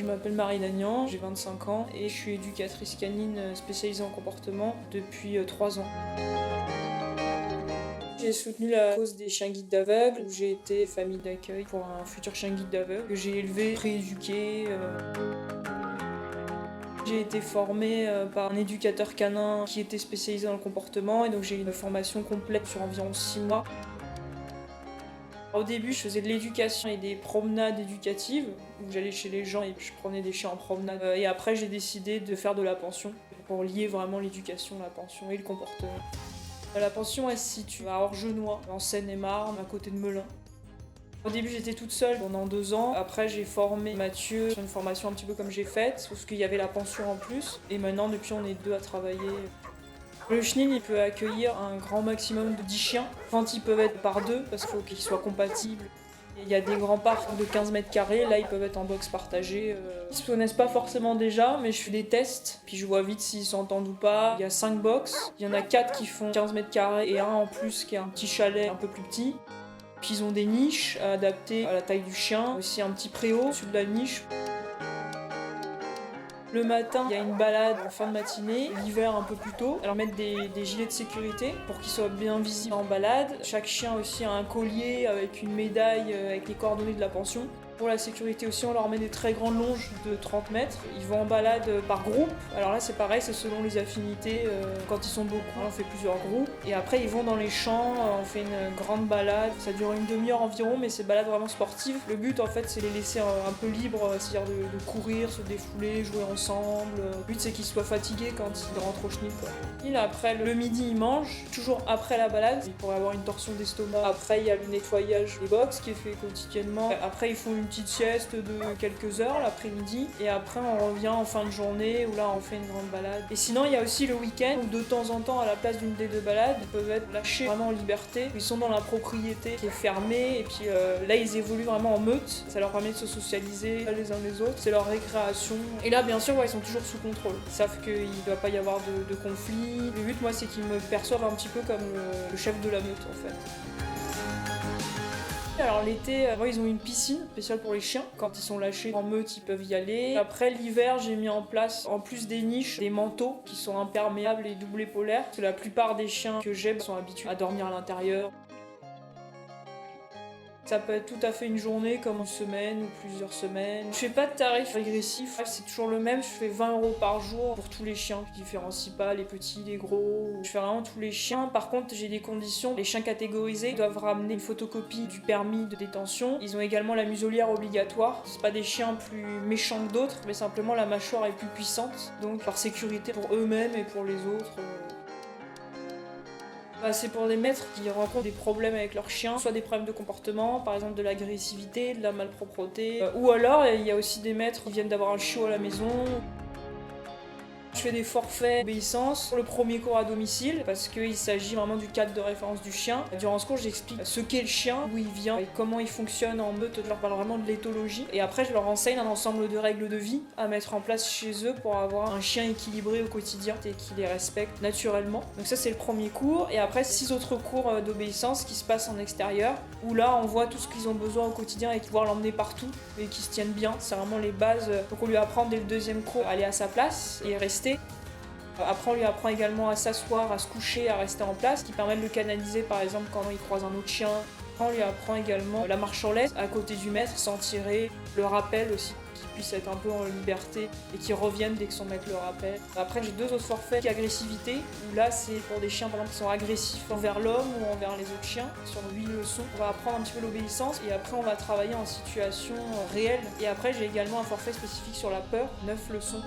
Je m'appelle Marie Lagnan, j'ai 25 ans et je suis éducatrice canine spécialisée en comportement depuis 3 ans. J'ai soutenu la cause des chiens guides d'aveugles, où j'ai été famille d'accueil pour un futur chien guide d'aveugle que j'ai élevé, rééduqué. J'ai été formée par un éducateur canin qui était spécialisé dans le comportement et donc j'ai eu une formation complète sur environ 6 mois. Au début, je faisais de l'éducation et des promenades éducatives, où j'allais chez les gens et puis je promenais des chiens en promenade. Et après, j'ai décidé de faire de la pension, pour lier vraiment l'éducation, la pension et le comportement. La pension, elle se situe à Orgenois, en Seine-et-Marne, à côté de Melun. Au début, j'étais toute seule pendant 2 ans. Après, j'ai formé Mathieu sur une formation un petit peu comme j'ai faite, parce qu'il y avait la pension en plus. Et maintenant, depuis, on est 2 à travailler. Le chenil, il peut accueillir un grand maximum de 10 chiens. Quand ils peuvent être par 2, parce qu'il faut qu'ils soient compatibles. Il y a des grands parcs de 15 mètres carrés, là ils peuvent être en box partagé. Ils se connaissent pas forcément déjà, mais je fais des tests, puis je vois vite s'ils s'entendent ou pas. Il y a 5 box, il y en a 4 qui font 15 mètres carrés et un en plus qui est un petit chalet un peu plus petit. Puis ils ont des niches adaptées à la taille du chien, aussi un petit préau sur de la niche. Le matin, il y a une balade en fin de matinée, l'hiver un peu plus tôt. Alors mettre des gilets de sécurité pour qu'ils soient bien visibles en balade. Chaque chien aussi a un collier avec une médaille avec les coordonnées de la pension. Pour la sécurité aussi, on leur met des très grandes longes de 30 mètres. Ils vont en balade par groupe. Alors là, c'est pareil, c'est selon les affinités. Quand ils sont beaucoup, on fait plusieurs groupes. Et après, ils vont dans les champs, on fait une grande balade. Ça dure une demi-heure environ, mais c'est balade vraiment sportive. Le but, en fait, c'est les laisser un peu libres, c'est-à-dire de courir, se défouler, jouer ensemble. Le but, c'est qu'ils soient fatigués quand ils rentrent au chenil, quoi. Et après, le midi, ils mangent. Toujours après la balade, ils pourraient avoir une torsion d'estomac. Après, il y a le nettoyage des box qui est fait quotidiennement. Après, ils font une petite sieste de quelques heures l'après-midi et après on revient en fin de journée où là on fait une grande balade. Et sinon il y a aussi le week-end où de temps en temps à la place d'une des 2 balades ils peuvent être lâchés vraiment en liberté. Ils sont dans la propriété qui est fermée et puis là ils évoluent vraiment en meute. Ça leur permet de se socialiser les uns les autres. C'est leur récréation. Et là bien sûr ils sont toujours sous contrôle. Ils savent qu'il ne doit pas y avoir de conflit. Le but moi c'est qu'ils me perçoivent un petit peu comme le chef de la meute en fait. Alors l'été, ils ont une piscine spéciale pour les chiens. Quand ils sont lâchés en meute, ils peuvent y aller. Après l'hiver, j'ai mis en place, en plus des niches, des manteaux qui sont imperméables et doublés polaires. Parce que la plupart des chiens que j'ai sont habitués à dormir à l'intérieur. Ça peut être tout à fait une journée, comme une semaine ou plusieurs semaines. Je fais pas de tarif régressif, c'est toujours le même. Je fais 20 € par jour pour tous les chiens. Je différencie pas les petits, les gros. Je fais vraiment tous les chiens. Par contre, j'ai des conditions. Les chiens catégorisés doivent ramener une photocopie du permis de détention. Ils ont également la muselière obligatoire. C'est pas des chiens plus méchants que d'autres, mais simplement la mâchoire est plus puissante. Donc par sécurité pour eux-mêmes et pour les autres. C'est pour des maîtres qui rencontrent des problèmes avec leurs chiens, soit des problèmes de comportement, par exemple de l'agressivité, de la malpropreté, ou alors il y a aussi des maîtres qui viennent d'avoir un chiot à la maison. Je fais des forfaits d'obéissance pour le premier cours à domicile parce qu'il s'agit vraiment du cadre de référence du chien. Durant ce cours, j'explique ce qu'est le chien, d'où il vient et comment il fonctionne en meute. Je leur parle vraiment de l'éthologie. Et après, je leur enseigne un ensemble de règles de vie à mettre en place chez eux pour avoir un chien équilibré au quotidien et qui les respecte naturellement. Donc ça, c'est le premier cours. Et après, 6 autres cours d'obéissance qui se passent en extérieur où là, on voit tout ce qu'ils ont besoin au quotidien et pouvoir l'emmener partout et qui se tiennent bien. C'est vraiment les bases. Donc on lui apprend dès le 2e cours à aller à sa place et rester. Après, on lui apprend également à s'asseoir, à se coucher, à rester en place, ce qui permet de le canaliser par exemple quand il croise un autre chien. On lui apprend également la marche en laisse à côté du maître, sans tirer, le rappel aussi, qu'il puisse être un peu en liberté et qu'il revienne dès que son maître le rappelle. Après, j'ai 2 autres forfaits qui agressivité, où là c'est pour des chiens par exemple qui sont agressifs envers l'homme ou envers les autres chiens, sur 8 leçons. On va apprendre un petit peu l'obéissance et après on va travailler en situation réelle. Et après, j'ai également un forfait spécifique sur la peur, 9 leçons.